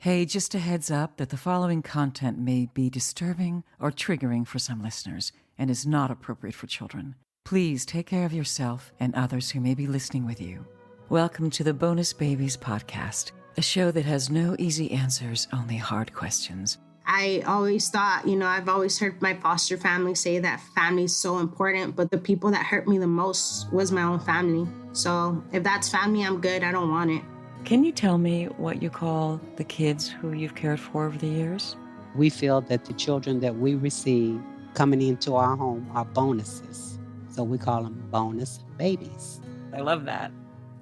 Hey, just a heads up that the following content may be disturbing or triggering for some listeners and is not appropriate for children. Please take care of yourself and others who may be listening with you. Welcome to the Bonus Babies Podcast, a show that has no easy answers, only hard questions. I always thought, I've always heard my foster family say that family is so important, but the people that hurt me the most was my own family. So if that's family, I'm good. I don't want it. Can you tell me what you call the kids who you've cared for over the years? We feel that the children that we receive coming into our home are bonuses. So we call them bonus babies. I love that.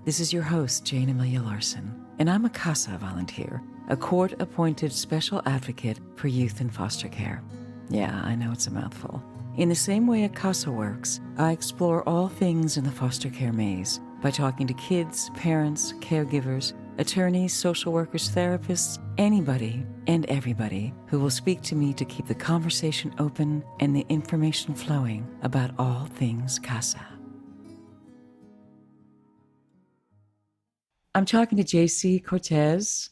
This is your host, Jayne Amelia Larson, and I'm a CASA volunteer, a court-appointed special advocate for youth in foster care. Yeah, I know it's a mouthful. In the same way a CASA works, I explore all things in the foster care maze by talking to kids, parents, caregivers, attorneys, social workers, therapists, anybody and everybody who will speak to me to keep the conversation open and the information flowing about all things CASA. I'm talking to Jaci Cortez,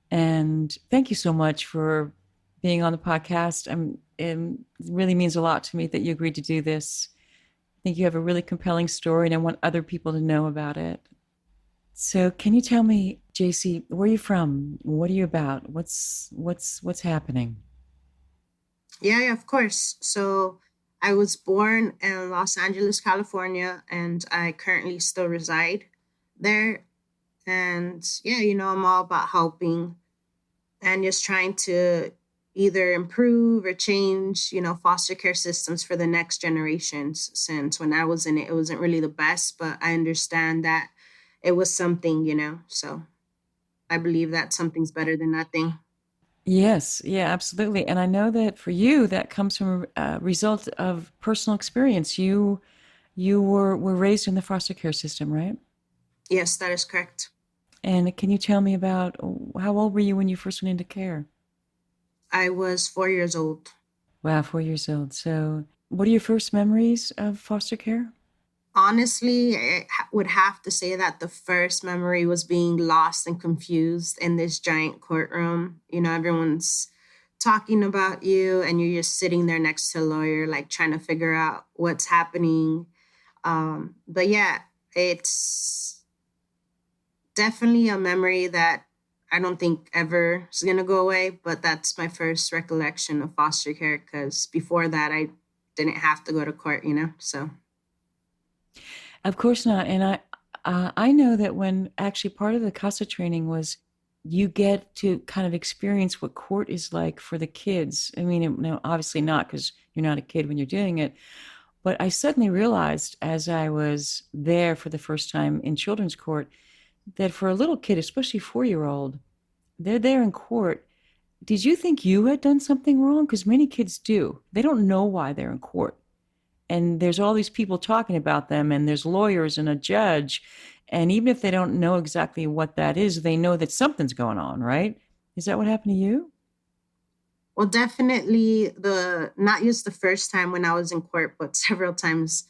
and thank you so much for being on the podcast. It really means a lot to me that you agreed to do this. I think you have a really compelling story, and I want other people to know about it. So can you tell me, Jaci, where are you from? What are you about? What's happening? Yeah, of course. So I was born in Los Angeles, California, and I currently still reside there. And yeah, I'm all about helping and just trying to either improve or change, foster care systems for the next generations. Since when I was in it, it wasn't really the best, but I understand that it was something, so I believe that something's better than nothing. Yes, yeah, absolutely. And I know that for you, that comes from a result of personal experience. You were raised in the foster care system, right? Yes, that is correct. And can you tell me about how old were you when you first went into care? I was 4 years old. Wow, 4 years old. So what are your first memories of foster care? Honestly, I would have to say that the first memory was being lost and confused in this giant courtroom. Everyone's talking about you and you're just sitting there next to a lawyer, like trying to figure out what's happening. But yeah, it's definitely a memory that I don't think ever is going to go away, but that's my first recollection of foster care because before that, I didn't have to go to court, so. Of course not. And I know that when actually part of the CASA training was you get to kind of experience what court is like for the kids. I mean, obviously not because you're not a kid when you're doing it. But I suddenly realized as I was there for the first time in children's court that for a little kid, especially 4-year-old, they're there in court. Did you think you had done something wrong? Because many kids do. They don't know why they're in court. And there's all these people talking about them, and there's lawyers and a judge. And even if they don't know exactly what that is, they know that something's going on, right? Is that what happened to you? Well, definitely not just the first time when I was in court, but several times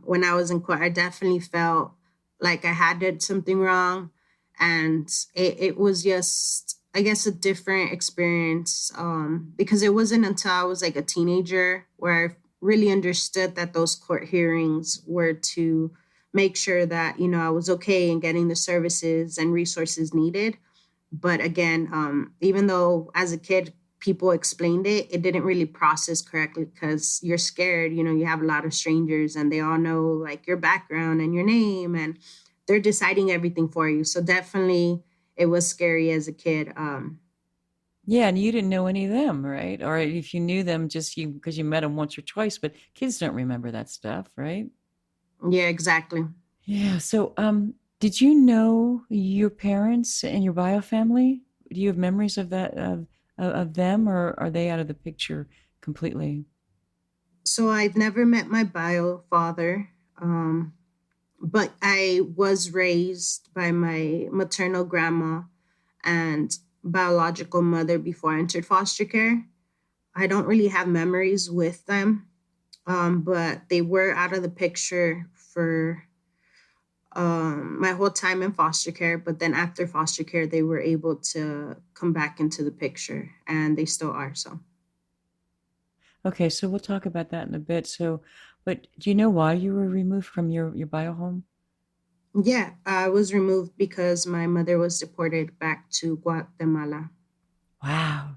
when I was in court, I definitely felt like I had did something wrong. And it was just, I guess, a different experience because it wasn't until I was like a teenager where I really understood that those court hearings were to make sure that, I was okay in getting the services and resources needed. But again, even though as a kid, people explained it didn't really process correctly because you're scared. You have a lot of strangers and they all know like your background and your name and they're deciding everything for you. So definitely it was scary as a kid. Yeah, and you didn't know any of them, right? Or if you knew them just because you met them once or twice, but kids don't remember that stuff, right? Yeah, exactly. Yeah. So, did you know your parents and your bio family? Do you have memories of that of them, or are they out of the picture completely? So I've never met my bio father, but I was raised by my maternal grandma and biological mother before I entered foster care. I don't really have memories with them, but they were out of the picture for my whole time in foster care. But then after foster care, they were able to come back into the picture, and they still are. So, Okay, so we'll talk about that in a bit. So, but do you know why you were removed from your bio home? yeah, I was removed because my mother was deported back to Guatemala. Wow.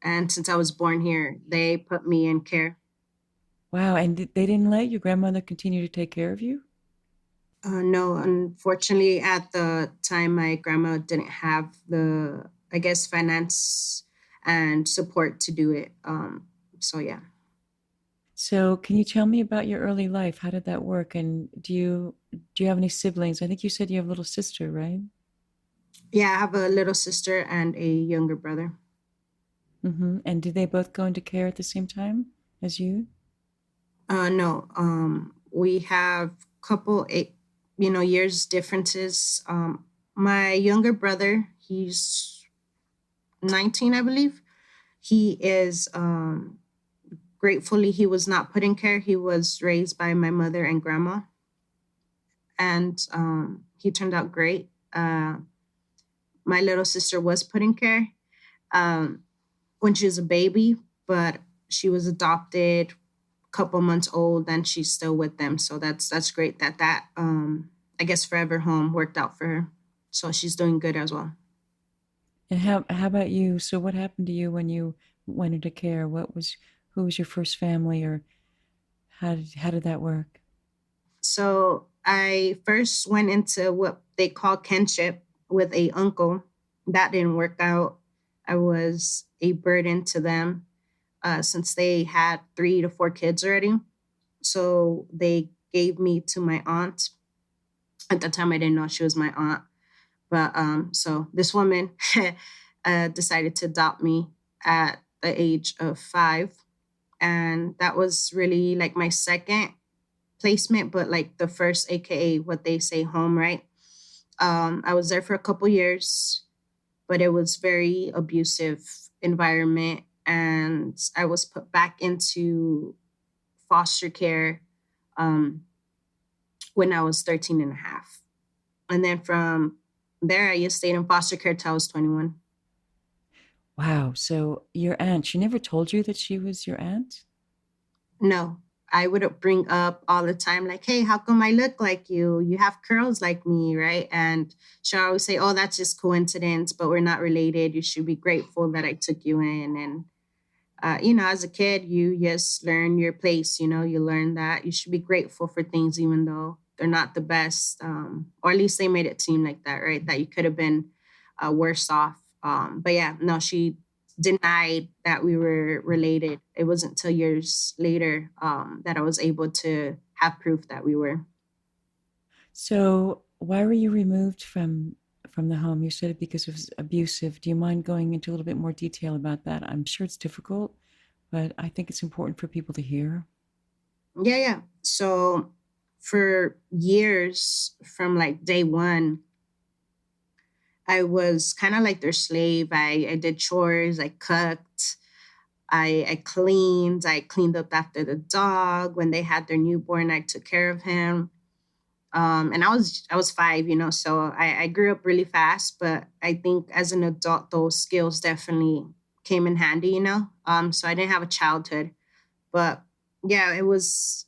And since I was born here, they put me in care. Wow, and they didn't let your grandmother continue to take care of you? No, unfortunately, at the time, my grandma didn't have the, I guess, finance and support to do it. So yeah. So, can you tell me about your early life? How did that work? And do you have any siblings? I think you said you have a little sister, right? Yeah, I have a little sister and a younger brother. And did they both go into care at the same time as you? No, we have couple years differences. My younger brother, he's 19, I believe. He is gratefully he was not put in care. He was raised by my mother and grandma, and he turned out great. My little sister was put in care when she was a baby, but she was adopted couple months old and she's still with them. So that's great that I guess forever home worked out for her. So she's doing good as well. And how about you? So, what happened to you when you went into care? Who was your first family, or how did that work? So I first went into what they call kinship with a uncle. That didn't work out. I was a burden to them since they had 3 to 4 kids already. So they gave me to my aunt. At the time, I didn't know she was my aunt. But so this woman decided to adopt me at the age of 5. And that was really like my second placement, but like the first, AKA what they say home, right? I was there for a couple years, but it was very abusive environment. And I was put back into foster care um, when I was 13 and a half. And then from there, I just stayed in foster care till I was 21. Wow. So, your aunt, she never told you that she was your aunt? No, I would bring up all the time, like, hey, how come I look like you? You have curls like me, right? And she'll always say, oh, that's just coincidence, but we're not related. You should be grateful that I took you in. And, as a kid, you just learn your place. You learn that you should be grateful for things, even though they're not the best. Or at least they made it seem like that, right? That you could have been worse off. But yeah, no, she denied that we were related. It wasn't until years later that I was able to have proof that we were. So, why were you removed from the home? You said it because it was abusive. Do you mind going into a little bit more detail about that? I'm sure it's difficult, but I think it's important for people to hear. Yeah, yeah. So for years, from like day one, I was kind of like their slave. I did chores, I cooked, I cleaned up after the dog. When they had their newborn, I took care of him. And I was 5, so I grew up really fast, but I think as an adult, those skills definitely came in handy, so I didn't have a childhood, but yeah, it was,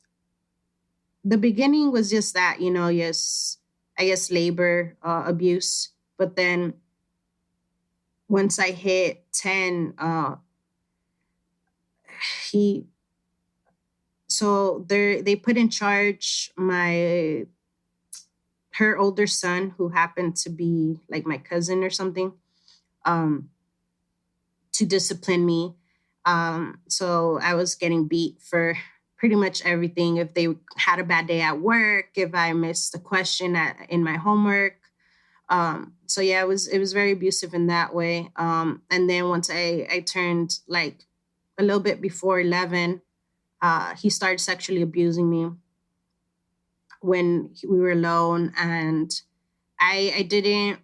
the beginning was just that, yes, I guess labor, abuse. But then once I hit 10, he, so they put in charge her older son, who happened to be like my cousin or something, um, to discipline me. So I was getting beat for pretty much everything. If they had a bad day at work, if I missed a question in my homework. So yeah, it was very abusive in that way. And then once I turned like a little bit before 11, he started sexually abusing me when we were alone, and I didn't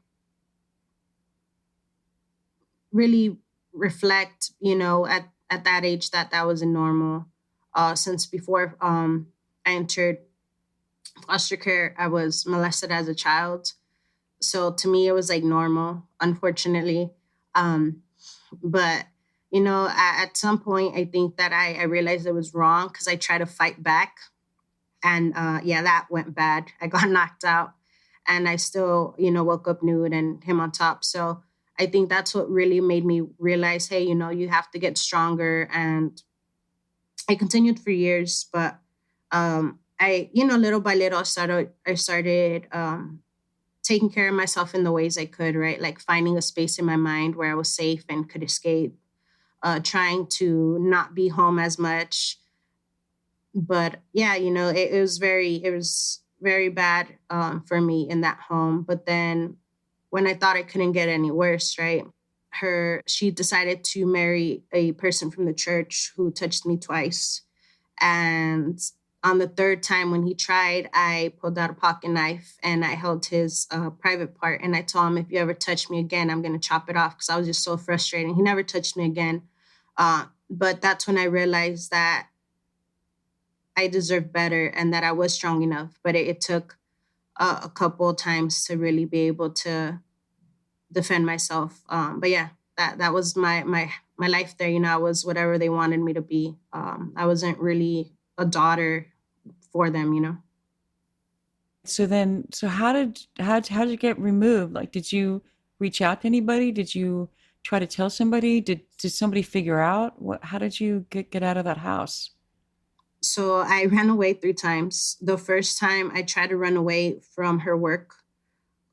really reflect, at that age that that was a normal. Since before I entered foster care, I was molested as a child. So to me, it was like normal, unfortunately. Um, but, at some point, I think that I realized it was wrong because I tried to fight back. And yeah, that went bad. I got knocked out and I still, woke up nude and him on top. So I think that's what really made me realize, hey, you have to get stronger. And I continued for years, but little by little, I started taking care of myself in the ways I could, right? Like finding a space in my mind where I was safe and could escape, trying to not be home as much. But yeah, it was very bad for me in that home. But then when I thought it couldn't get any worse, right? She decided to marry a person from the church who touched me twice. And on the third time when he tried, I pulled out a pocket knife and I held his private part. And I told him, if you ever touch me again, I'm going to chop it off, because I was just so frustrated. He never touched me again. But that's when I realized that I deserved better and that I was strong enough. But it took a couple of times to really be able to defend myself. But yeah, that was my life there. I was whatever they wanted me to be. I wasn't really a daughter for them. So how did you get removed? Like, did you reach out to anybody? Did you try to tell somebody? Did somebody figure out how did you get out of that house? So I ran away 3 times. The first time I tried to run away from her work,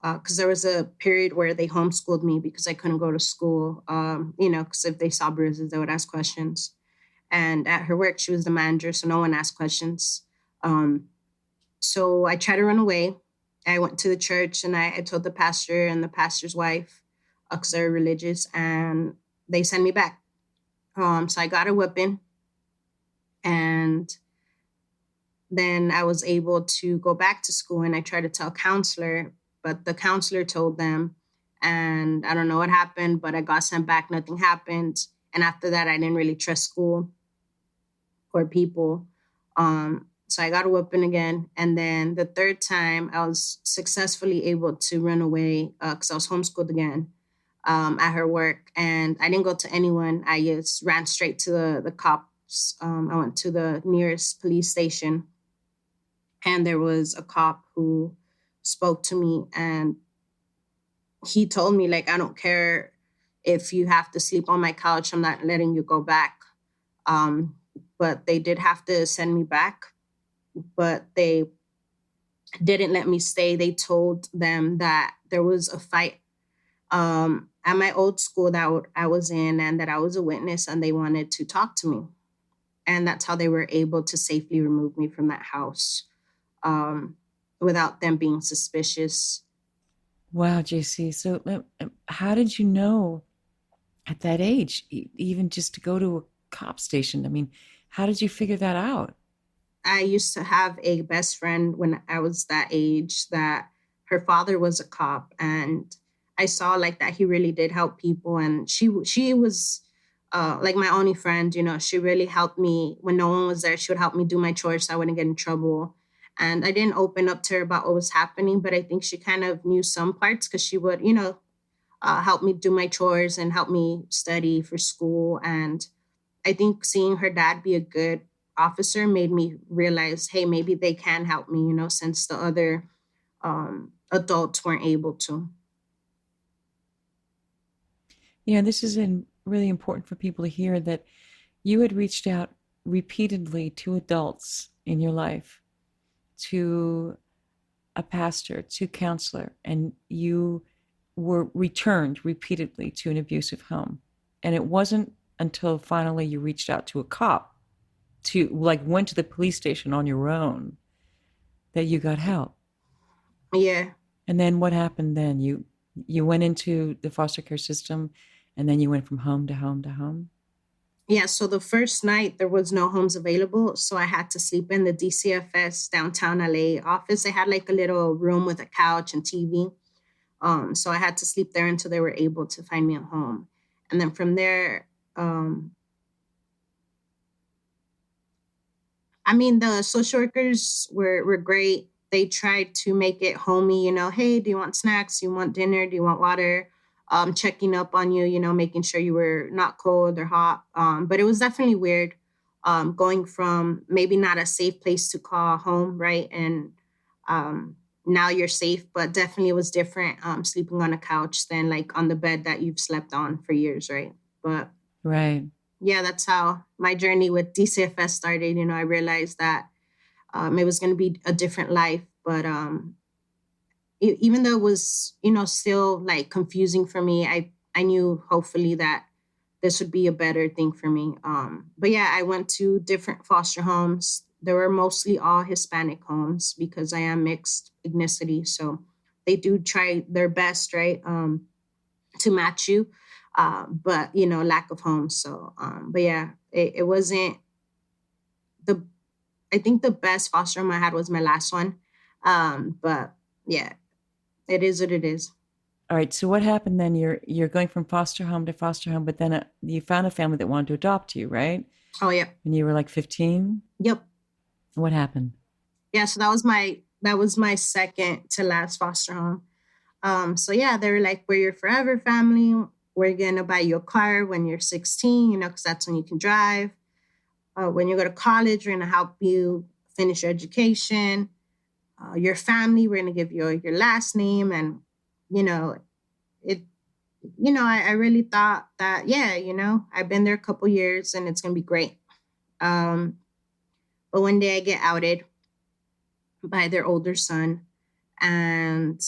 because there was a period where they homeschooled me because I couldn't go to school. Because if they saw bruises, they would ask questions. And at her work, she was the manager, so no one asked questions. So I tried to run away. I went to the church and I told the pastor and the pastor's wife, because they're religious, and they sent me back. So I got a whipping, and then I was able to go back to school, and I tried to tell counselor, but the counselor told them, and I don't know what happened, but I got sent back. Nothing happened. And after that, I didn't really trust school or people. So I got a whipping again. And then the third time, I was successfully able to run away because I was homeschooled again at her work. And I didn't go to anyone. I just ran straight to the cops. I went to the nearest police station. And there was a cop who spoke to me, and he told me, like, I don't care if you have to sleep on my couch. I'm not letting you go back. But they did have to send me back, but they didn't let me stay. They told them that there was a fight at my old school that I was in, and that I was a witness, and they wanted to talk to me. And that's how they were able to safely remove me from that house without them being suspicious. Wow, JC. So how did you know at that age, even just to go to a cop station? I mean, how did you figure that out? I used to have a best friend when I was that age that her father was a cop, and I saw like that he really did help people, and she was like my only friend. She really helped me when no one was there. She would help me do my chores so I wouldn't get in trouble. And I didn't open up to her about what was happening, but I think she kind of knew some parts because she would, help me do my chores and help me study for school. And I think seeing her dad be a good officer made me realize, hey, maybe they can help me, since the other adults weren't able to. This is really important for people to hear, that you had reached out repeatedly to adults in your life, to a pastor, to counselor, and you were returned repeatedly to an abusive home. And it wasn't until finally you reached out to a cop, went to the police station on your own, that you got help. Yeah. And then what happened then? You went into the foster care system, and then you went from home to home to home? Yeah, so the first night there was no homes available, so I had to sleep in the DCFS downtown LA office. They had like a little room with a couch and TV. So I had to sleep there until they were able to find me a home. And then from there, the social workers were great. they tried to make it homey, hey, do you want snacks? Do you want dinner? Do you want water? Checking up on you, making sure you were not cold or hot. But it was definitely weird going from maybe not a safe place to call home, right? And now you're safe, but definitely it was different sleeping on a couch than like on the bed that you've slept on for years, right? But Right. yeah, that's how my journey with DCFS started. I realized that it was going to be a different life, but even though it was, still like confusing for me, I knew hopefully that this would be a better thing for me. But yeah, I went to different foster homes. There were mostly all Hispanic homes because I am mixed ethnicity. So they do try their best, right, to match you. But, lack of homes. So, but yeah, it wasn't I think the best foster home I had was my last one. But yeah, it is what it is. All right. So what happened then? You're going from foster home to foster home, but then you found a family that wanted to adopt you, right? Oh yeah. When you were like 15? Yep. What happened? Yeah. So that was my second to last foster home. So yeah, they were like, we're your forever family. We're gonna buy you a car when you're 16, because that's when you can drive. When you go to college, we're gonna help you finish your education. Your family, we're gonna give you your last name, and it. I really thought that, yeah, I've been there a couple years and it's gonna be great. But one day I get outed by their older son, and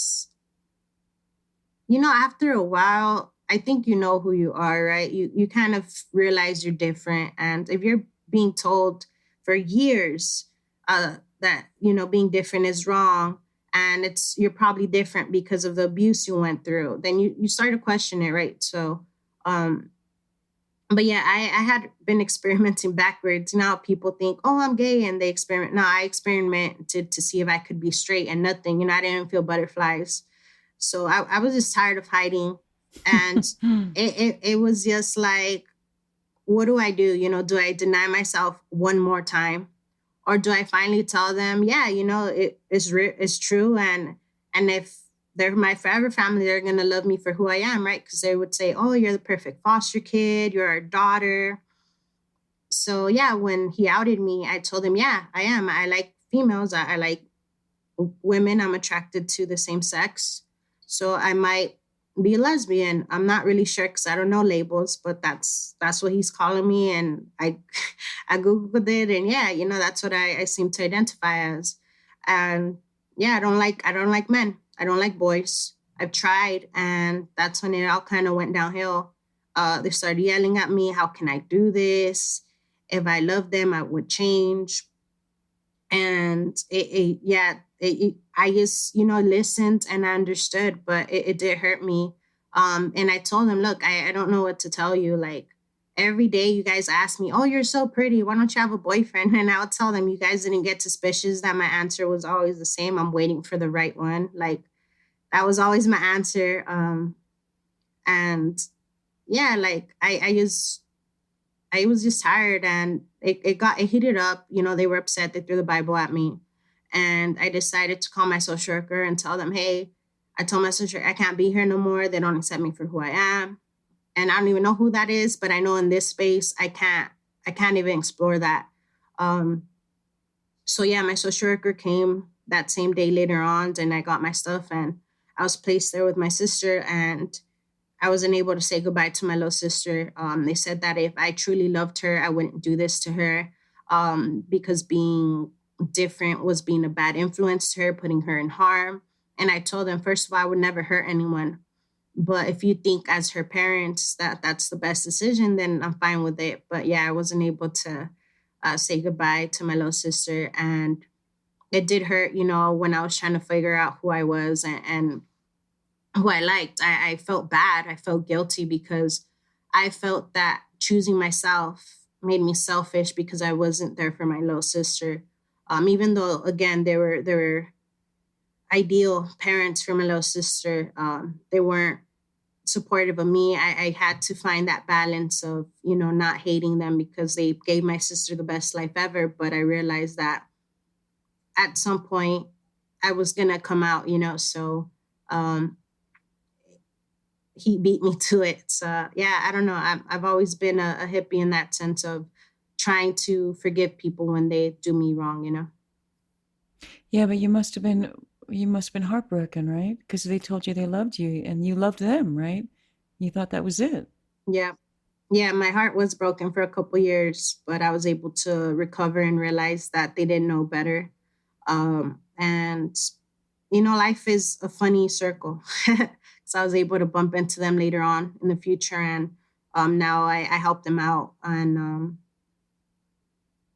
after a while, I think you know who you are, right? You kind of realize you're different, and if you're being told for years that being different is wrong, and you're probably different because of the abuse you went through, then you start to question it, right? So but yeah, I had been experimenting backwards. Now people think, oh, I'm gay, and they experiment. No, I experimented to see if I could be straight, and nothing. I didn't feel butterflies. So I was just tired of hiding, and it was just like, what do I do? Do I deny myself one more time? Or do I finally tell them, yeah, it's true. And if they're my forever family, they're going to love me for who I am, right? Because they would say, oh, you're the perfect foster kid. You're our daughter. So yeah, when he outed me, I told him, yeah, I am. I like females. I like women. I'm attracted to the same sex. So I might be a lesbian. I'm not really sure because I don't know labels, but that's what he's calling me. And I Googled it, and yeah, that's what I seem to identify as. And yeah, I don't like men. I don't like boys. I've tried, and that's when it all kind of went downhill. They started yelling at me, how can I do this? If I loved them, I would change. And I just, listened and I understood, but it did hurt me. And I told him, look, I don't know what to tell you. Like every day you guys ask me, oh, you're so pretty. Why don't you have a boyfriend? And I would tell them, you guys didn't get suspicious that my answer was always the same. I'm waiting for the right one. Like that was always my answer. And yeah, like I was just tired, and it heated up. They were upset. They threw the Bible at me. And I decided to call my social worker and tell them, hey, I told my social worker I can't be here no more. They don't accept me for who I am. And I don't even know who that is, but I know in this space, I can't even explore that. So yeah, my social worker came that same day later on, and I got my stuff, and I was placed there with my sister, and I wasn't able to say goodbye to my little sister. They said that if I truly loved her, I wouldn't do this to her, because being different was being a bad influence to her, putting her in harm. And I told them, first of all, I would never hurt anyone. But if you think as her parents that that's the best decision, then I'm fine with it. But yeah, I wasn't able to say goodbye to my little sister. And it did hurt, when I was trying to figure out who I was and who I liked. I felt bad. I felt guilty because I felt that choosing myself made me selfish because I wasn't there for my little sister. Even though, again, they were ideal parents for my little sister, they weren't supportive of me. I had to find that balance of, not hating them because they gave my sister the best life ever. But I realized that at some point, I was going to come out, so he beat me to it. So yeah, I don't know. I've always been a hippie in that sense of trying to forgive people when they do me wrong. Yeah, but you must have been heartbroken, right? Because they told you they loved you and you loved them, right? You thought that was it. Yeah. Yeah, my heart was broken for a couple years, but I was able to recover and realize that they didn't know better. And life is a funny circle. So I was able to bump into them later on in the future, and now I help them out, and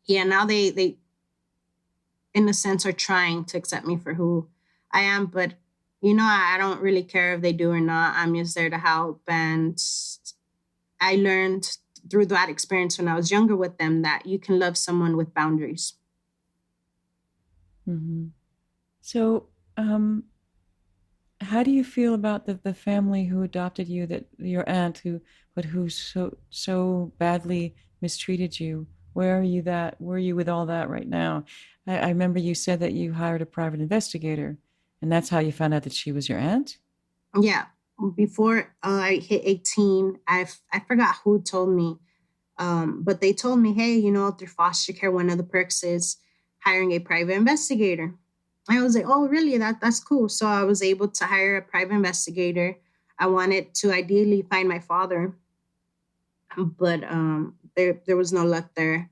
yeah, now they in a sense are trying to accept me for who I am, but I don't really care if they do or not. I'm just there to help, and I learned through that experience when I was younger with them that you can love someone with boundaries. Hmm. So, how do you feel about the family who adopted you, that your aunt who so badly mistreated you? Where are you with all that right now? I remember you said that you hired a private investigator, and that's how you found out that she was your aunt? Yeah. Before I hit 18, I forgot who told me, but they told me, hey, through foster care, one of the perks is hiring a private investigator. I was like, oh, really? That's cool. So I was able to hire a private investigator. I wanted to ideally find my father, but there was no luck there.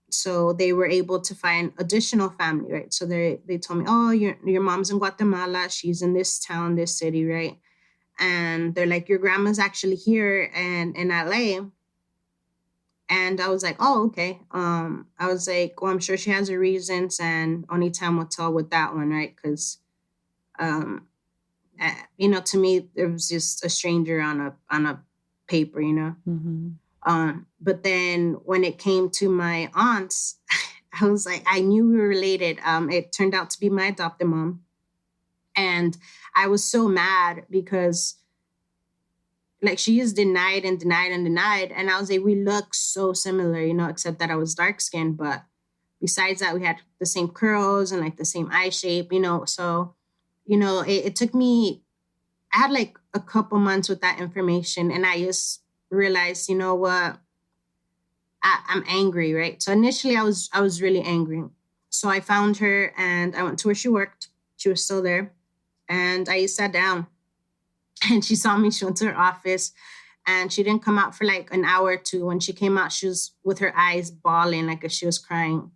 So they were able to find additional family, right? So they told me, oh, your mom's in Guatemala. She's in this town, this city, right? And they're like, your grandma's actually here and in LA. And I was like, oh, okay. I was like, well, I'm sure she has her reasons, and only time will tell with that one, right? Because, um, to me, it was just a stranger on a paper, Mm-hmm. But then when it came to my aunts, I was like, I knew we were related. It turned out to be my adopted mom, and I was so mad because like she is denied and denied and denied. And I was like, we look so similar, except that I was dark skinned. But besides that, we had the same curls and like the same eye shape. So, it took me, I had like a couple months with that information, and I just realized, you know what, I'm angry, right? So initially I was really angry. So I found her and I went to where she worked. She was still there. And I sat down and she saw me. She went to her office and she didn't come out for like an hour or two. When she came out, she was with her eyes bawling like if she was crying.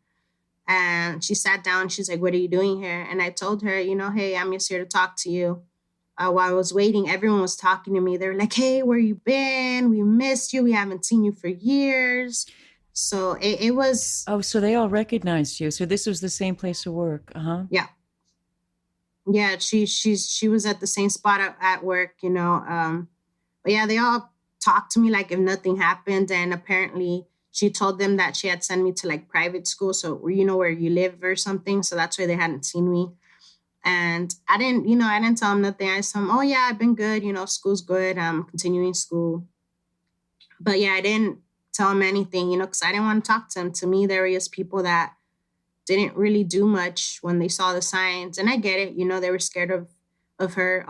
And she sat down. She's like, what are you doing here? And I told her, hey, I'm just here to talk to you. While I was waiting, everyone was talking to me. They were like, hey, where you been? We missed you. We haven't seen you for years. So it was, Oh, so they all recognized you. So this was the same place of work. Uh-huh. yeah. Yeah, she was at the same spot at work. But yeah, they all talked to me like if nothing happened. And apparently she told them that she had sent me to like private school. So, where you live or something. So that's why they hadn't seen me. And I didn't tell them nothing. I told them, oh yeah, I've been good. School's good. I'm continuing school. But yeah, I didn't tell them anything, because I didn't want to talk to them. To me, there were just people that didn't really do much when they saw the signs. And I get it, they were scared of her.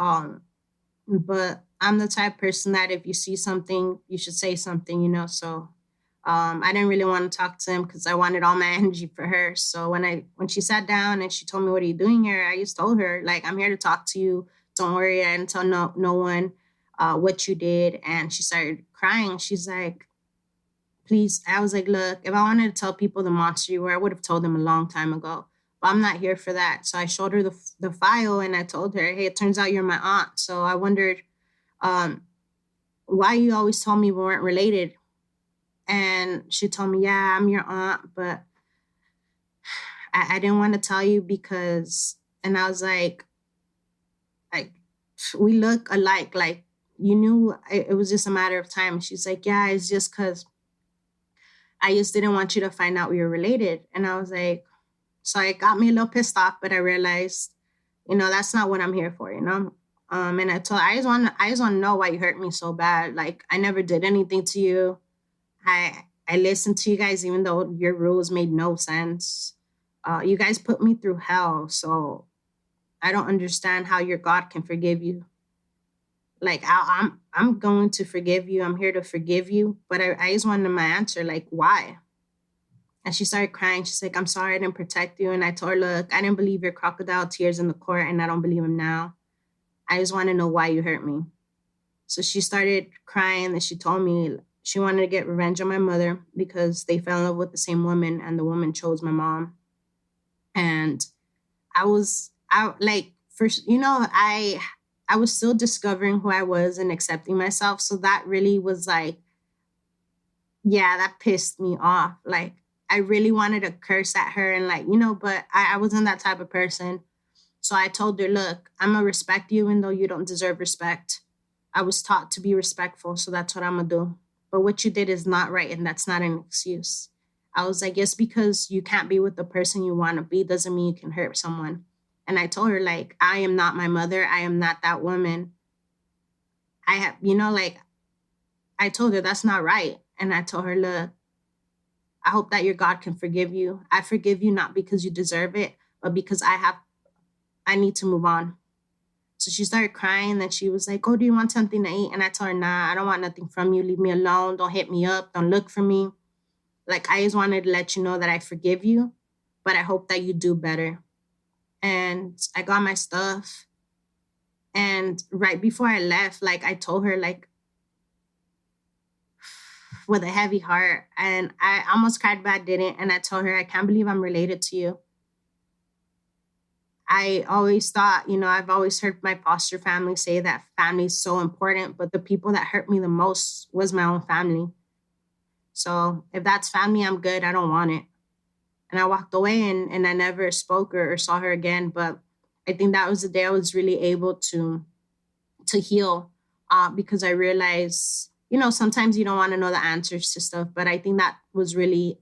But I'm the type of person that if you see something, you should say something. So I didn't really want to talk to him because I wanted all my energy for her. So when she sat down and she told me, what are you doing here? I just told her, like, I'm here to talk to you. Don't worry. I didn't tell no one what you did. And she started crying. She's like, please. I was like, look, if I wanted to tell people the monster you were, I would have told them a long time ago. But I'm not here for that. So I showed her the file and I told her, hey, it turns out you're my aunt. So I wondered why you always told me we weren't related. And she told me, yeah, I'm your aunt, but I didn't want to tell you because, and I was like, we look alike. Like, you knew it was just a matter of time. She's like, yeah, it's just because I just didn't want you to find out we were related. And I was like, so it got me a little pissed off, but I realized, that's not what I'm here for. And I just want to know why you hurt me so bad. Like, I never did anything to you. I listened to you guys, even though your rules made no sense. You guys put me through hell. So I don't understand how your God can forgive you. Like I'm going to forgive you. I'm here to forgive you. But I just wanted my answer, like, why? And she started crying. She's like, I'm sorry I didn't protect you. And I told her, look, I didn't believe your crocodile tears in the court, and I don't believe him now. I just want to know why you hurt me. So she started crying, and she told me she wanted to get revenge on my mother because they fell in love with the same woman, and the woman chose my mom. And I like, first, I was still discovering who I was and accepting myself. So that really was like, yeah, that pissed me off. Like, I really wanted to curse at her and like, but I wasn't that type of person. So I told her, look, I'm going to respect you even though you don't deserve respect. I was taught to be respectful, so that's what I'm going to do. But what you did is not right, and that's not an excuse. I was like, just because you can't be with the person you want to be doesn't mean you can hurt someone. And I told her, like, I am not my mother. I am not that woman. I have, like, I told her that's not right. And I told her, look, I hope that your God can forgive you. I forgive you not because you deserve it, but because I need to move on. So she started crying, and then she was like, oh, do you want something to eat? And I told her, nah, I don't want nothing from you. Leave me alone. Don't hit me up. Don't look for me. Like, I just wanted to let you know that I forgive you, but I hope that you do better. And I got my stuff. And right before I left, like, I told her, like, with a heavy heart, and I almost cried, but I didn't. And I told her, I can't believe I'm related to you. I always thought, I've always heard my foster family say that family is so important, but the people that hurt me the most was my own family. So if that's family, I'm good. I don't want it. And I walked away, and I never spoke or saw her again. But I think that was the day I was really able to heal, because I realized, sometimes you don't want to know the answers to stuff, but I think that was really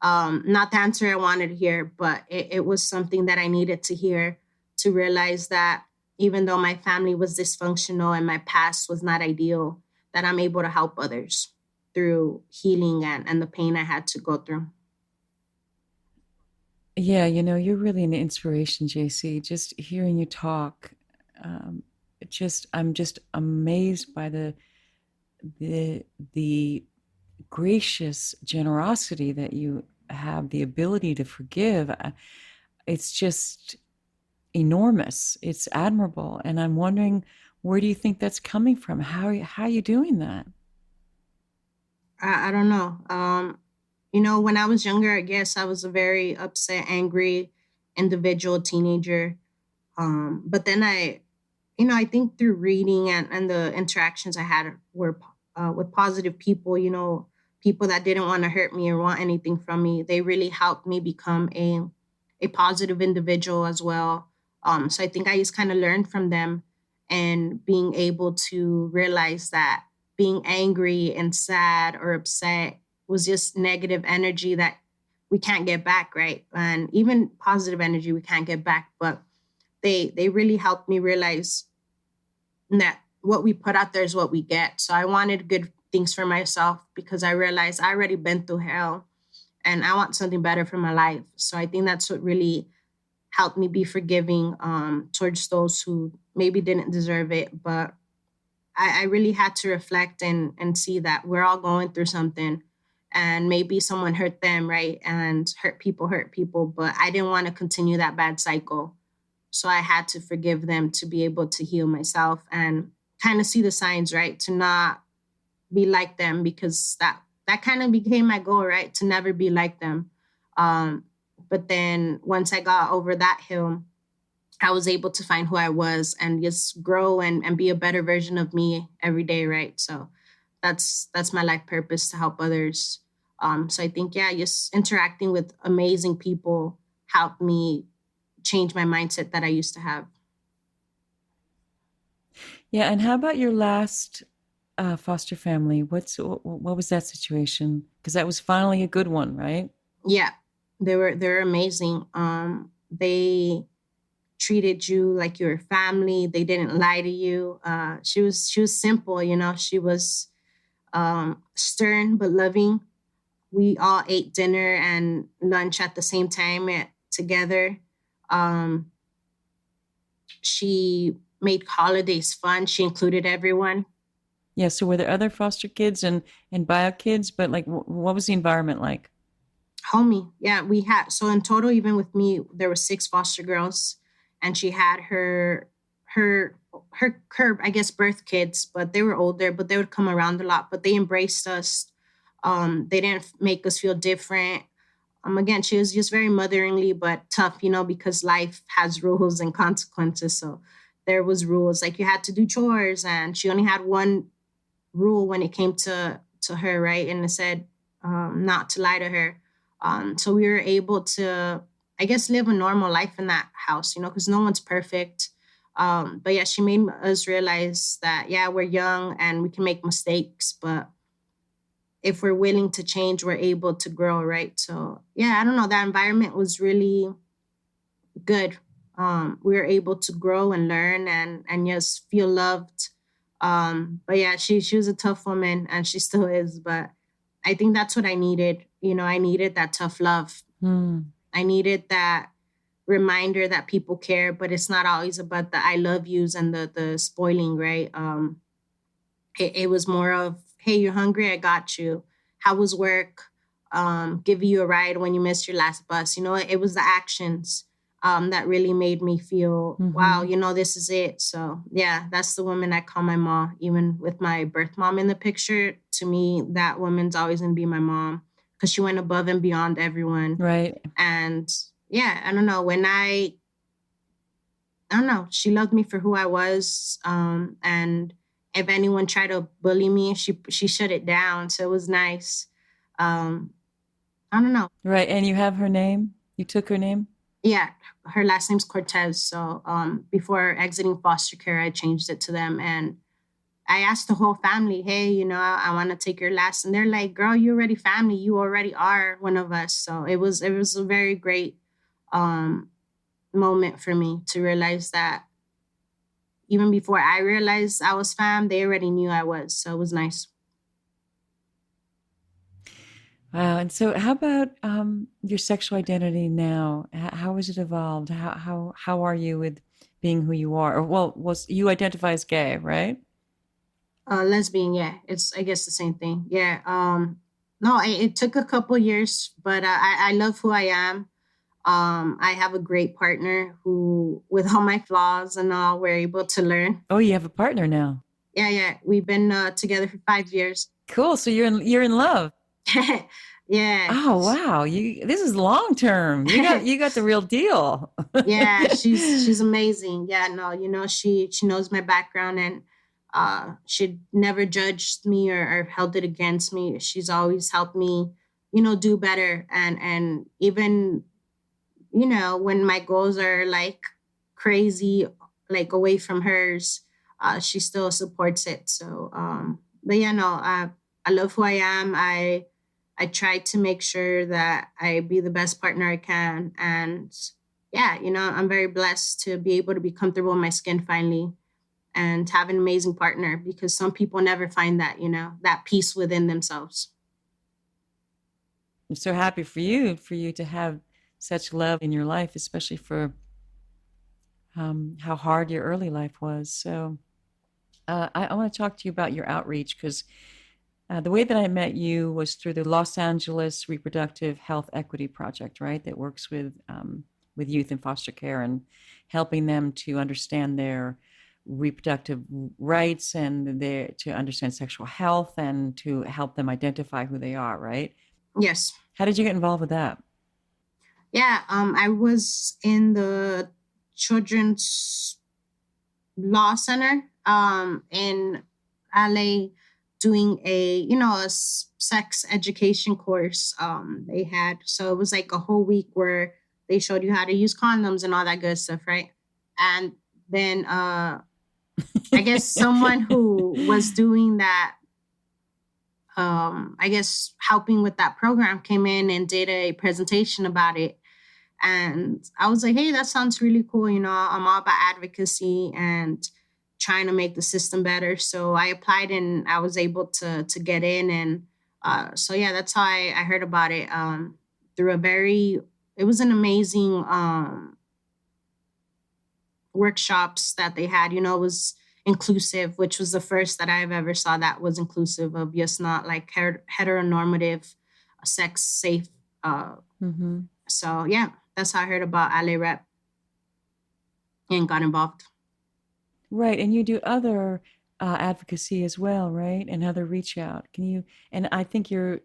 not the answer I wanted to hear, but it was something that I needed to hear, to realize that even though my family was dysfunctional and my past was not ideal, that I'm able to help others through healing and the pain I had to go through. Yeah, you're really an inspiration, JC. Just hearing you talk, I'm just amazed by the gracious generosity that you have, the ability to forgive. It's just enormous. It's admirable, and I'm wondering, where do you think that's coming from? How are you doing that? I don't know. When I was younger, I guess I was a very upset, angry individual, teenager. But then I think through reading and the interactions I had were with positive people, people that didn't want to hurt me or want anything from me, they really helped me become a positive individual as well. So I think I just kind of learned from them, and being able to realize that being angry and sad or upset was just negative energy that we can't get back, right? And even positive energy we can't get back, but they really helped me realize that what we put out there is what we get. So I wanted good things for myself because I realized I already been through hell, and I want something better for my life. So I think that's what really helped me be forgiving towards those who maybe didn't deserve it. But I really had to reflect and see that we're all going through something, and maybe someone hurt them, right? And hurt people, but I didn't want to continue that bad cycle. So I had to forgive them to be able to heal myself and kind of see the signs, right? To not be like them, because that kind of became my goal, right? To never be like them. But then once I got over that hill, I was able to find who I was and just grow and be a better version of me every day, right? So that's my life purpose, to help others. So I think, yeah, just interacting with amazing people helped me change my mindset that I used to have. Yeah, and how about your last foster family? What was that situation? Because that was finally a good one, right? Yeah, they're amazing. They treated you like you were family. They didn't lie to you. She was simple, She was stern but loving. We all ate dinner and lunch at the same time together. Um, She made holidays fun. She included everyone. Yeah. So were there other foster kids and bio kids? But like, what was the environment like? Homie, yeah, we had, so in total, even with me, there were 6 foster girls, and she had her her I guess birth kids, but they were older, but they would come around a lot. But they embraced us. They didn't make us feel different. Again, she was just very motheringly but tough, because life has rules and consequences. So there was rules, like you had to do chores, and she only had one rule when it came to her, right? And it said not to lie to her. So we were able to, I guess, live a normal life in that house, because no one's perfect. But yeah, she made us realize that, yeah, we're young and we can make mistakes, but if we're willing to change, we're able to grow, right? So yeah, I don't know. That environment was really good. We were able to grow and learn and just feel loved. But yeah, she was a tough woman, and she still is. But I think that's what I needed. I needed that tough love. I needed that reminder that people care, but it's not always about the I love yous and the spoiling, right? It was more of, hey, you're hungry, I got you. How was work? Give you a ride when you missed your last bus. It was the actions that really made me feel, wow, this is it. So yeah, that's the woman I call my mom. Even with my birth mom in the picture, to me, that woman's always gonna be my mom, because she went above and beyond everyone. Right. And yeah, I don't know, I don't know, she loved me for who I was. And if anyone tried to bully me, she shut it down. So it was nice. I don't know. Right. And you have her name? You took her name? Yeah, her last name's Cortez. So before exiting foster care, I changed it to them. And I asked the whole family, hey, I want to take your last. And they're like, girl, you're already family. You already are one of us. So it was a very great moment for me to realize that even before I realized I was fam, they already knew I was. So it was nice. Wow. And so how about your sexual identity now? How has it evolved? How are you with being who you are? Or well, you identify as gay, right? Lesbian, yeah. It's, I guess, the same thing. Yeah. No, it took a couple years, but I love who I am. I have a great partner who, with all my flaws and all, we're able to learn. Oh, you have a partner now. Yeah. We've been together for 5 years. Cool. So you're in love. Yeah. Oh wow. This is long term. You got the real deal. Yeah, she's amazing. Yeah, no, she knows my background, and she never judged me or held it against me. She's always helped me, do better. And even, when my goals are like crazy, like away from hers, she still supports it. So but yeah, no, I love who I am. I try to make sure that I be the best partner I can. And yeah, I'm very blessed to be able to be comfortable in my skin finally and have an amazing partner, because some people never find that, that peace within themselves. I'm so happy for you to have such love in your life, especially for how hard your early life was. So I want to talk to you about your outreach, because the way that I met you was through the Los Angeles Reproductive Health Equity Project, right? That works with youth in foster care and helping them to understand their reproductive rights and to understand sexual health and to help them identify who they are, right? Yes. How did you get involved with that? Yeah, I was in the Children's Law Center in LA, doing a sex education course they had. So it was like a whole week where they showed you how to use condoms and all that good stuff, right? And then I guess someone who was doing that, I guess helping with that program, came in and did a presentation about it. And I was like, hey, that sounds really cool. I'm all about advocacy and trying to make the system better. So I applied and I was able to get in. And so, yeah, that's how I heard about it, through it was an amazing workshops that they had, was inclusive, which was the first that I've ever saw that was inclusive of just not like heteronormative, sex safe. So yeah, that's how I heard about LA Rep and got involved. Right, and you do other advocacy as well, right? And other reach out. Can you? And I think you're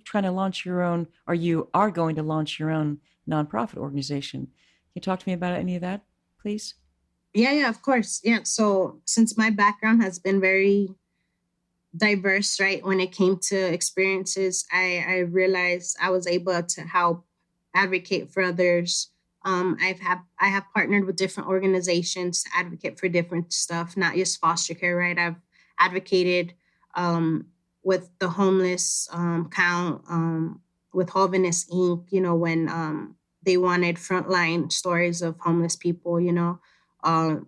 trying to launch your own, or you are going to launch your own nonprofit organization. Can you talk to me about any of that, please? Yeah, of course. Yeah. So since my background has been very diverse, right, when it came to experiences, I realized I was able to help advocate for others. I have partnered with different organizations to advocate for different stuff, not just foster care, right? I've advocated with the homeless count, with Homeless Inc., when they wanted frontline stories of homeless people, I've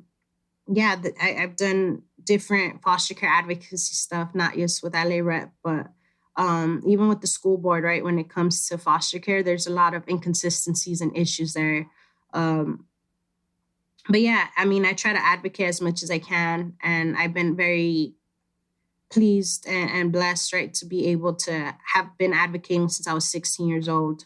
done different foster care advocacy stuff, not just with LA Rep, but even with the school board, right? When it comes to foster care, there's a lot of inconsistencies and issues there. But yeah, I mean, I try to advocate as much as I can, and I've been very pleased and blessed, right, to be able to have been advocating since I was 16 years old.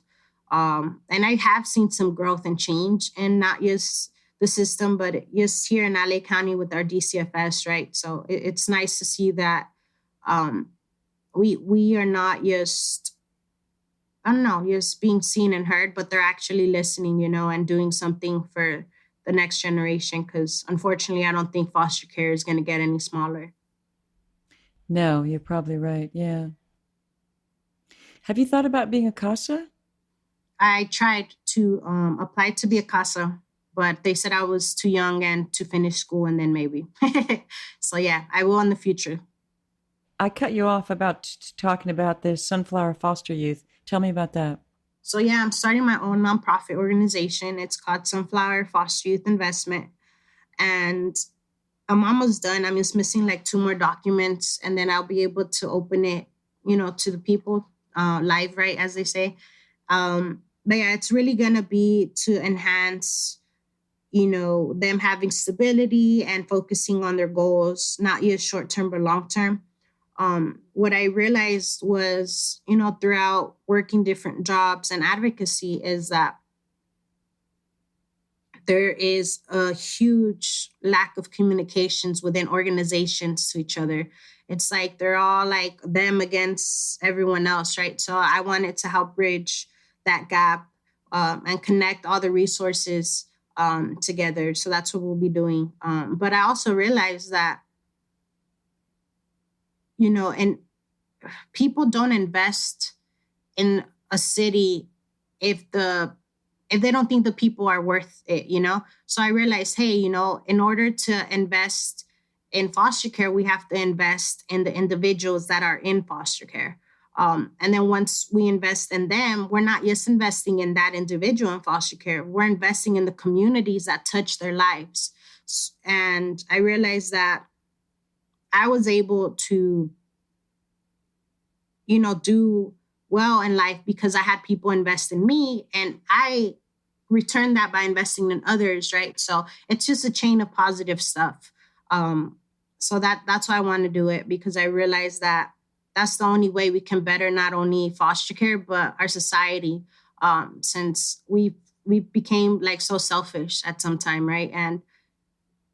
And I have seen some growth and change, and not just the system, but just here in LA County with our DCFS, right? So it's nice to see that we are not just, I don't know, just being seen and heard, but they're actually listening, and doing something for the next generation. Because unfortunately, I don't think foster care is going to get any smaller. No, you're probably right. Yeah. Have you thought about being a CASA? I tried to apply to be a CASA, but they said I was too young and to finish school, and then maybe. So yeah, I will in the future. I cut you off about talking about this Sunflower Foster Youth. Tell me about that. So yeah, I'm starting my own nonprofit organization. It's called Sunflower Foster Youth Investment. And I'm almost done. I'm just missing like 2 more documents, and then I'll be able to open it, to the people live, right, as they say. But yeah, it's really going to be to enhance, them having stability and focusing on their goals, not just short term, but long term. What I realized was, throughout working different jobs and advocacy, is that there is a huge lack of communications within organizations to each other. It's like they're all like them against everyone else, right? So I wanted to help bridge that gap and connect all the resources together. So that's what we'll be doing. But I also realized that, and people don't invest in a city if they don't think the people are worth it, So I realized, hey, in order to invest in foster care, we have to invest in the individuals that are in foster care. And then once we invest in them, we're not just investing in that individual in foster care. We're investing in the communities that touch their lives. And I realized that I was able to, do well in life because I had people invest in me, and I returned that by investing in others, right? So it's just a chain of positive stuff. So that's why I want to do it, because I realized that that's the only way we can better not only foster care, but our society, since we became like so selfish at some time, right? And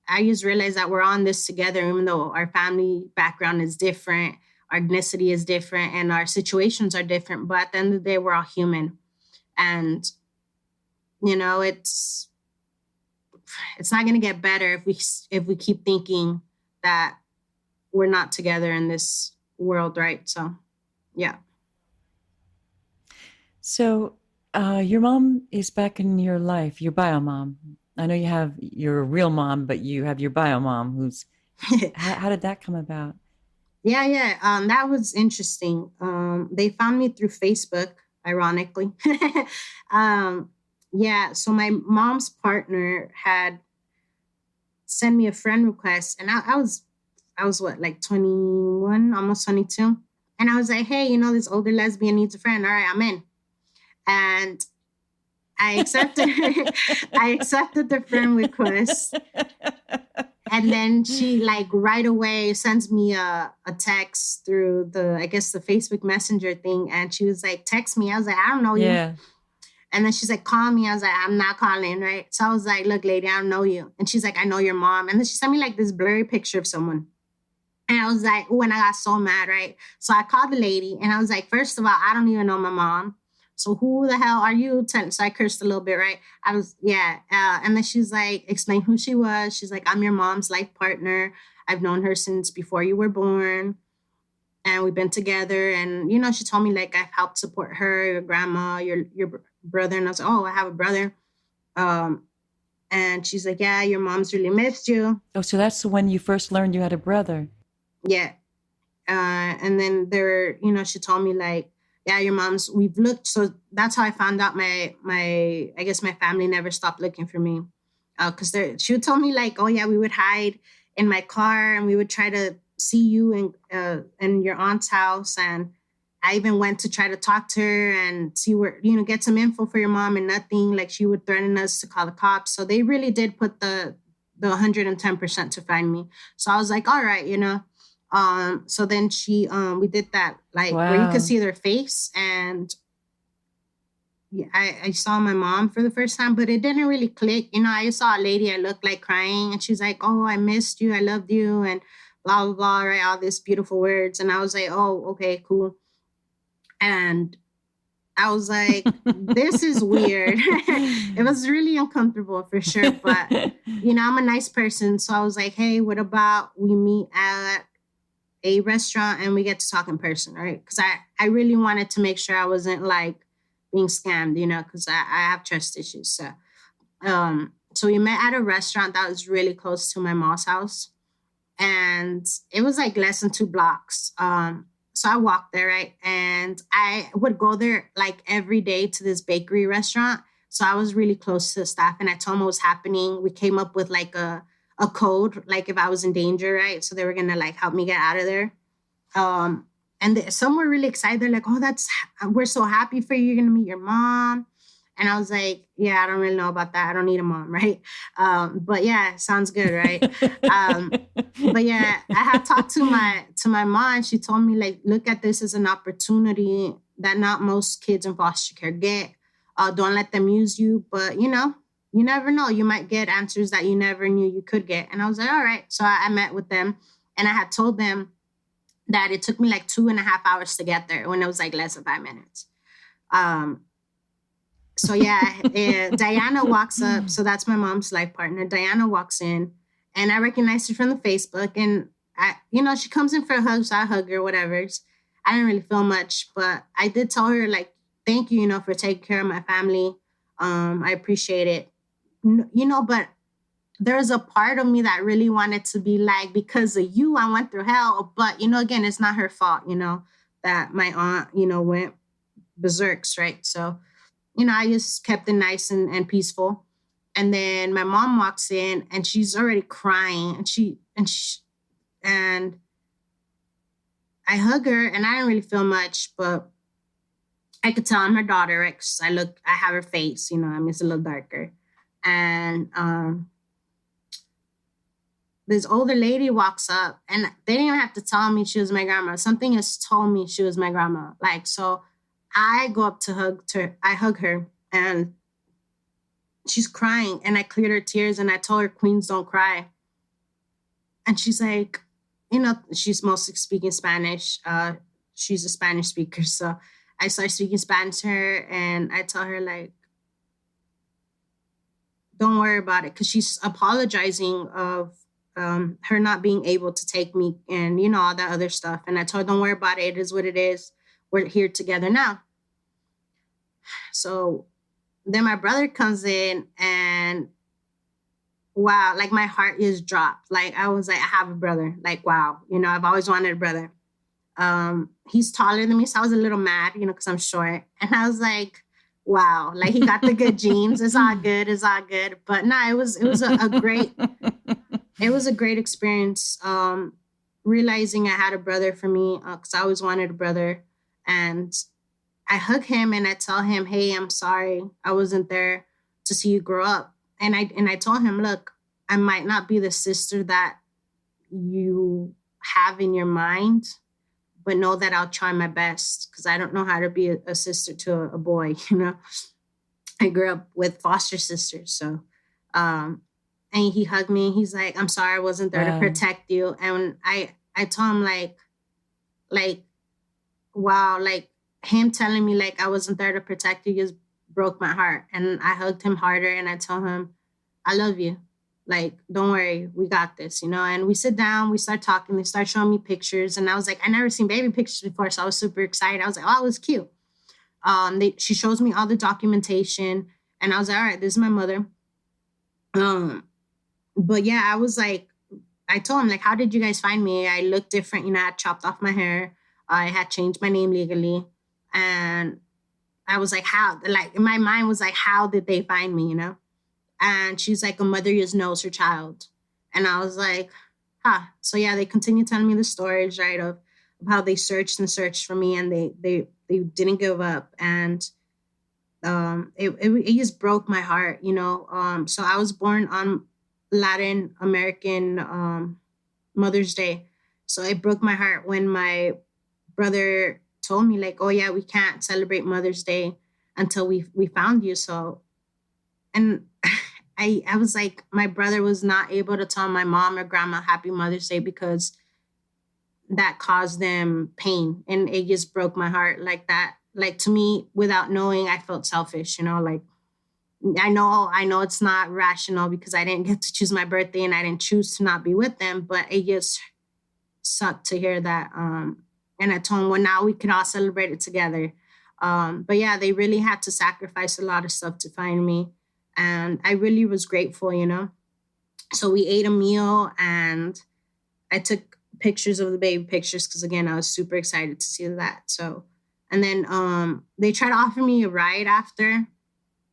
I just realized that we're on this together, even though our family background is different, our ethnicity is different, and our situations are different. But at the end of the day, we're all human. And, it's not going to get better if we keep thinking that we're not together in this world, right? So, yeah. So your mom is back in your life, your bio mom. I know you have your real mom, but you have your bio mom who's, how did that come about? Yeah. That was interesting. They found me through Facebook, ironically. So my mom's partner had sent me a friend request, and I was what, like 21, almost 22. And I was like, hey, this older lesbian needs a friend. All right, I'm in. And I accepted I accepted the friend request. And then she like right away sends me a text through I guess the Facebook Messenger thing. And she was like, text me. I was like, I don't know you. Yeah. And then she's like, call me. I was like, I'm not calling, right? So I was like, look, lady, I don't know you. And she's like, I know your mom. And then she sent me like this blurry picture of someone. And I was like, oh, and I got so mad, right? So I called the lady and I was like, first of all, I don't even know my mom. So who the hell are you? So I cursed a little bit, right? And then she's like, explain who she was. She's like, I'm your mom's life partner. I've known her since before you were born. And we've been together. And, you know, she told me like, I've helped support her, your grandma, your brother. And I was like, oh, I have a brother. And she's like, yeah, your mom's really missed you. Oh, so that's when you first learned you had a brother. Yeah. And then she told me like, yeah, your mom's, we've looked. So that's how I found out I guess my family never stopped looking for me. Cause she would tell me like, oh yeah, we would hide in my car and we would try to see you in your aunt's house. And I even went to try to talk to her and see where, get some info for your mom and nothing. Like she would threaten us to call the cops. So they really did put the 110% to find me. So I was like, all right, so then we did that, like where you could see their face. And yeah, I saw my mom for the first time, but it didn't really click. I saw a lady, I looked like crying and she's like, oh, I missed you. I loved you. And blah, blah, blah, right? All these beautiful words. And I was like, oh, okay, cool. And I was like, this is weird. It was really uncomfortable for sure. But, I'm a nice person. So I was like, hey, what about we meet at a restaurant and we get to talk in person, right? Because I really wanted to make sure I wasn't like being scammed, because I have trust issues. So we met at a restaurant that was really close to my mom's house. And it was like less than 2 blocks. So I walked there, right? And I would go there like every day to this bakery restaurant. So I was really close to the staff and I told them what was happening. We came up with like a code, like if I was in danger, right? So they were going to like help me get out of there. And some were really excited. They're like, oh, we're so happy for you. You're going to meet your mom. And I was like, yeah, I don't really know about that. I don't need a mom, right? But yeah, sounds good, right? But yeah, I had talked to my mom and she told me like, look at this as an opportunity that not most kids in foster care get. Don't let them use you. But, you never know. You might get answers that you never knew you could get. And I was like, all right. So I met with them and I had told them that it took me like 2.5 hours to get there when it was like less than 5 minutes. So yeah, Diana walks up. So that's my mom's life partner. Diana walks in and I recognized her from the Facebook and she comes in for a hug. So I hug her, whatever. I didn't really feel much, but I did tell her like, thank you, for taking care of my family. I appreciate it. But there's a part of me that really wanted to be like, because of you, I went through hell. But, again, it's not her fault, that my aunt, went berserks, right? So, I just kept it nice and peaceful. And then my mom walks in and she's already crying and I hug her and I didn't really feel much, but I could tell I'm her daughter, right? Because I have her face, it's a little darker. And this older lady walks up and they didn't even have to tell me she was my grandma. Something has told me she was my grandma. Like, so I go up to I hug her and she's crying and I cleared her tears and I told her, Queens don't cry. And she's like, she's mostly speaking Spanish. She's a Spanish speaker. So I start speaking Spanish to her and I tell her like, don't worry about it. Cause she's apologizing of her not being able to take me and, all that other stuff. And I told her, don't worry about it. It is what it is. We're here together now. So then my brother comes in and wow, like my heart is dropped. Like I was like, I have a brother. Like, wow, I've always wanted a brother. He's taller than me. So I was a little mad, because I'm short. And I was like, wow, like he got the good genes. It's all good. It's all good. But no, it was a great, it was a great experience. Realizing I had a brother for me because I always wanted a brother. And I hug him and I tell him, hey, I'm sorry. I wasn't there to see you grow up. And I told him, look, I might not be the sister that you have in your mind, but know that I'll try my best because I don't know how to be a sister to a boy, you know. I grew up with foster sisters. So, and he hugged me. He's like, I'm sorry I wasn't there to protect you. And I told him like, wow, like him telling me like I wasn't there to protect you just broke my heart. And I hugged him harder and I told him, I love you. Like, don't worry, we got this, you know? And we sit down, we start talking, they start showing me pictures. And I was like, I never seen baby pictures before. So I was super excited. I was like, oh, it was cute. She shows me all the documentation and I was like, all right, this is my mother. But yeah, I was like, I told him like, how did you guys find me? I looked different. You know, I had chopped off my hair. I had changed my name legally. And I was like, how? Like in my mind was like, how did they find me, you know? And she's like, a mother just knows her child. And I was like, huh. So yeah, they continue telling me the stories, right, of how they searched and searched for me and they didn't give up. And it just broke my heart, you know? So I was born on Latin American Mother's Day. So it broke my heart when my brother told me like, oh yeah, we can't celebrate Mother's Day until we found you. So, and I was like, my brother was not able to tell my mom or grandma Happy Mother's Day because that caused them pain. And it just broke my heart like that. Like to me, without knowing, I felt selfish, you know, like I know it's not rational because I didn't get to choose my birthday and I didn't choose to not be with them, but it just sucked to hear that. And I told them, well, now we can all celebrate it together. But yeah, they really had to sacrifice a lot of stuff to find me. And I really was grateful, you know. So we ate a meal and I took pictures of the baby pictures because, again, I was super excited to see that. So, and then they tried to offer me a ride after,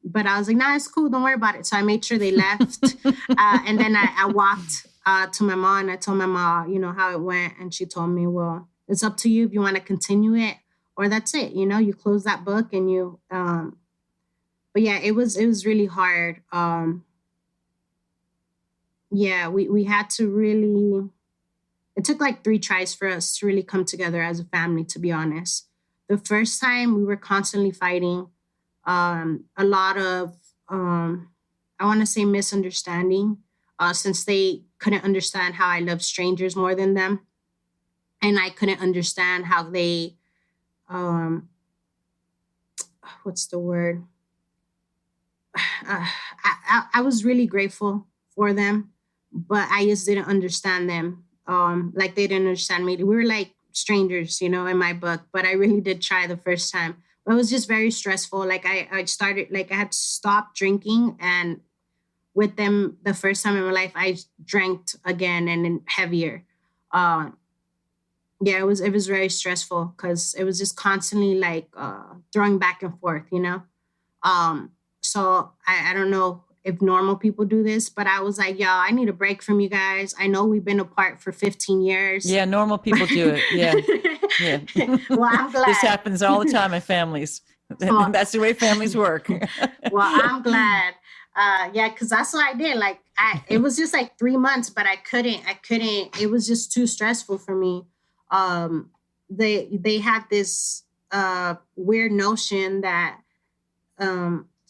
but I was like, nah, it's cool. Don't worry about it. So I made sure they left. And then I walked to my mom and I told my mom, you know, how it went. And she told me, well, it's up to you if you want to continue it or that's it. You know, you close that book and you, but yeah, it was really hard. Yeah, we had to really, it took like 3 tries for us to really come together as a family, to be honest. The first time we were constantly fighting, a lot of, I want to say misunderstanding, since they couldn't understand how I loved strangers more than them. And I couldn't understand how they, what's the word? I was really grateful for them, but I just didn't understand them. Like they didn't understand me. We were like strangers, you know, in my book, but I really did try the first time. But it was just very stressful. Like I started, like I had to stop drinking, and with them, the first time in my life, I drank again and then heavier. Yeah, it was very stressful because it was just constantly like throwing back and forth, you know. So I don't know if normal people do this, but I was like, yo, I need a break from you guys. I know we've been apart for 15 years. Yeah, normal people do it. Yeah. Yeah. Well, I'm glad. This happens all the time in families. Well, that's the way families work. Well, I'm glad. Yeah, because that's what I did. Like it was just like 3 months, but I couldn't. It was just too stressful for me. They had this weird notion that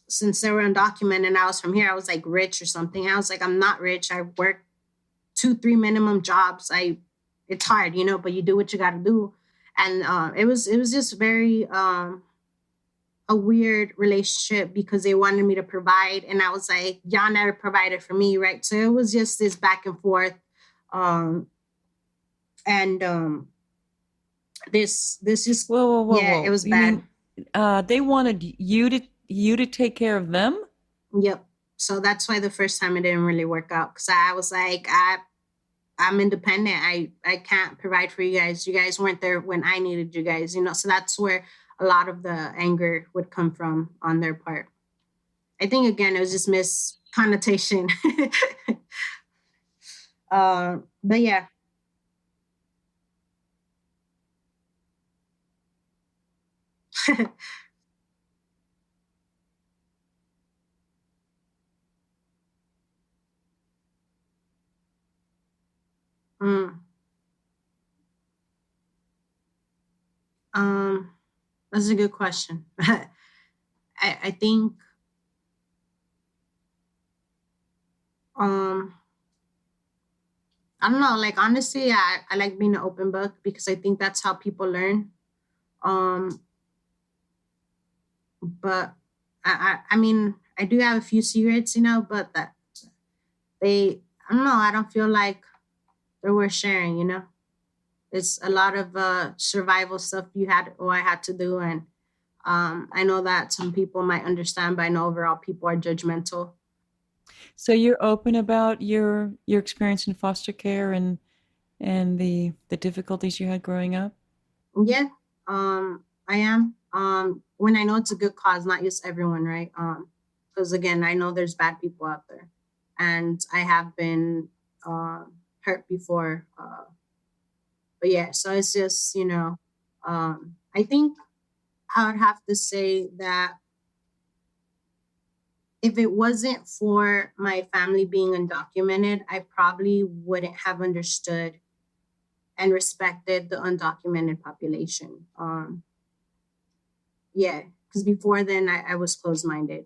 since they were undocumented and I was from here, I was like rich or something. I was like, I'm not rich. I work 2-3 minimum jobs. It's hard, you know, but you do what you got to do. And it was just very a weird relationship because they wanted me to provide, and I was like, y'all never provided for me, right? So it was just this back and forth, this just whoa. It was bad. Mean, they wanted you to take care of them? Yep. So that's why the first time it didn't really work out, because I was like, I'm independent. I can't provide for you guys. You guys weren't there when I needed you guys, you know. So that's where a lot of the anger would come from on their part. I think, again, it was just misconnotation. But yeah. Mm, um, that's a good question. I think um I don't know, like honestly, I like being an open book because I think that's how people learn. Um, but I mean I do have a few secrets, but that they I don't know, I don't feel like they're worth sharing. It's a lot of survival stuff I had to do, and I know that some people might understand, but I know overall people are judgmental. So you're open about your experience in foster care and the difficulties you had growing up? Yeah, I am. When I know it's a good cause, not just everyone, right? Because again, I know there's bad people out there, and I have been hurt before. But yeah, so it's just I think I would have to say that if it wasn't for my family being undocumented, I probably wouldn't have understood and respected the undocumented population. Yeah, because before then I was closed minded.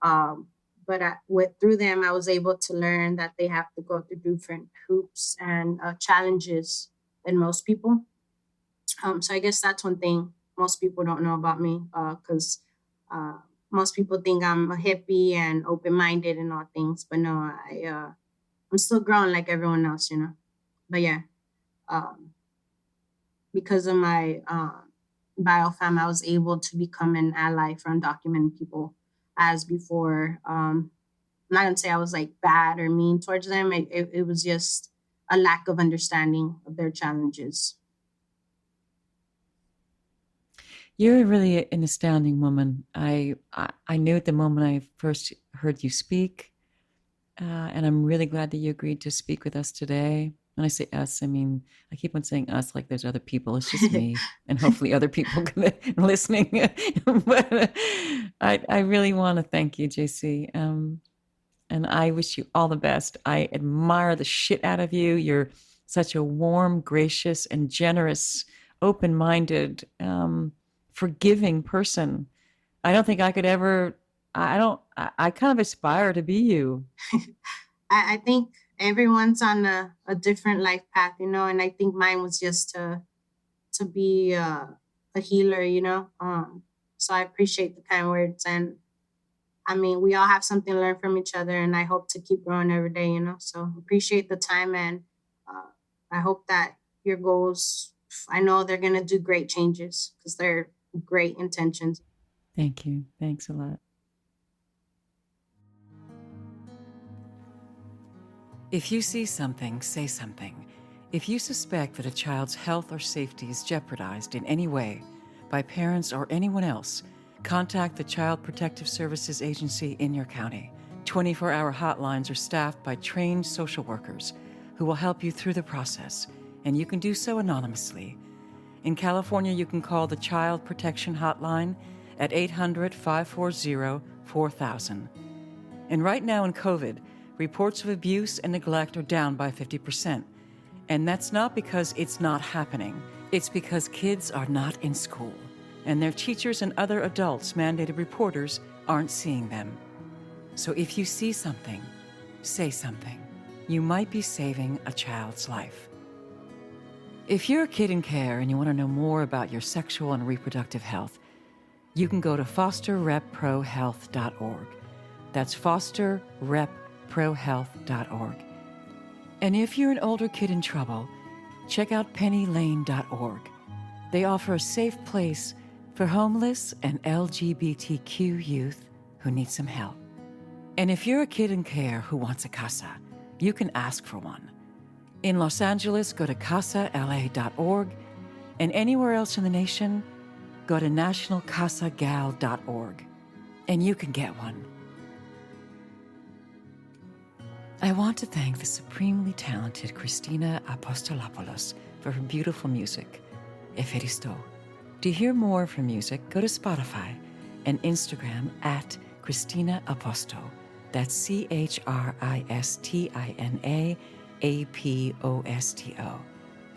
But through them, I was able to learn that they have to go through different hoops and challenges than most people. So I guess that's one thing most people don't know about me, because most people think I'm a hippie and open minded and all things, but no, I'm still growing like everyone else. But yeah, um, because of my biofam, I was able to become an ally for undocumented people. As before, I'm not gonna say I was like bad or mean towards them. It was just a lack of understanding of their challenges. You're really an astounding woman. I knew at the moment I first heard you speak, and I'm really glad that you agreed to speak with us today. When I say us, I mean I keep on saying us like there's other people. It's just me, and hopefully other people listening. But I really want to thank you, JC, and I wish you all the best. I admire the shit out of you. You're such a warm, gracious, and generous, open-minded, forgiving person. I don't think I could ever. I don't. I kind of aspire to be you. I think everyone's on a different life path, and I think mine was just to be a healer. So I appreciate the kind words, and I mean we all have something to learn from each other, and I hope to keep growing every day. So appreciate the time, and I hope that your goals. I know they're gonna do great changes because they're great intentions. Thank you. Thanks a lot. If you see something, say something. If you suspect that a child's health or safety is jeopardized in any way by parents or anyone else, contact the Child Protective Services Agency in your county. 24-hour hotlines are staffed by trained social workers who will help you through the process, and you can do so anonymously. In California, you can call the Child Protection Hotline at 800-540-4000. And right now in COVID, reports of abuse and neglect are down by 50%. And that's not because it's not happening. It's because kids are not in school, and their teachers and other adults, mandated reporters, aren't seeing them. So if you see something, say something. You might be saving a child's life. If you're a kid in care and you want to know more about your sexual and reproductive health, you can go to fosterrepprohealth.org. That's fosterrepprohealth.org. And if you're an older kid in trouble, check out pennylane.org. They offer a safe place for homeless and LGBTQ youth who need some help. And if you're a kid in care who wants a casa, you can ask for one. In Los Angeles, go to casala.org, and anywhere else in the nation, go to nationalcasagal.org, and you can get one. I want to thank the supremely talented Christina Apostolopoulos for her beautiful music, Eferisto. To hear more from music, go to Spotify and Instagram at Christina Aposto. That's ChristiNAAPOSTO.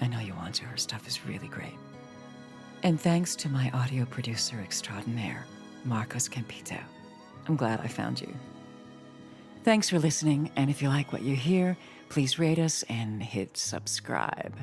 I know you want to. Her stuff is really great. And thanks to my audio producer extraordinaire, Marcos Campito. I'm glad I found you. Thanks for listening, and if you like what you hear, please rate us and hit subscribe.